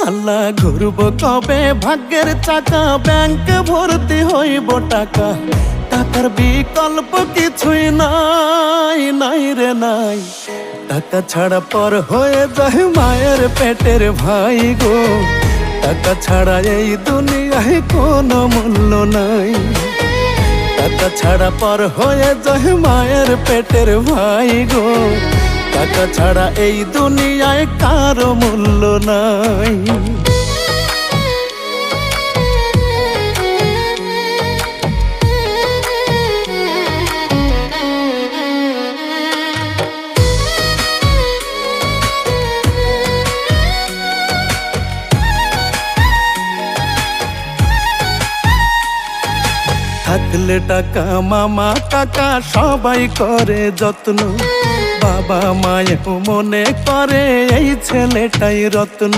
আল্লাহ ঘুরব কবে ভাগ্যের চাকা, ব্যাংক ভর্তি হইব টাকা, টাকার বিকল্প কিছুই নাই, নাই রে নাই। টাকা ছাড়া পর হয়ে যায় মায়ের পেটের ভাই গো, টাকা ছাড়া এই দুনিয়ায় কোনো মূল্য নাই। টাকা ছাড়া পর হয়ে যায় মায়ের পেটের ভাই গো, টাকা ছাড়া এই দুনিয়ায় কারো মূল্য নাই। থাকলে টাকা মামা কাকা সবাই করে যত্ন, বাবা মায়েও মনে করে এই ছেলেটাই রত্ন।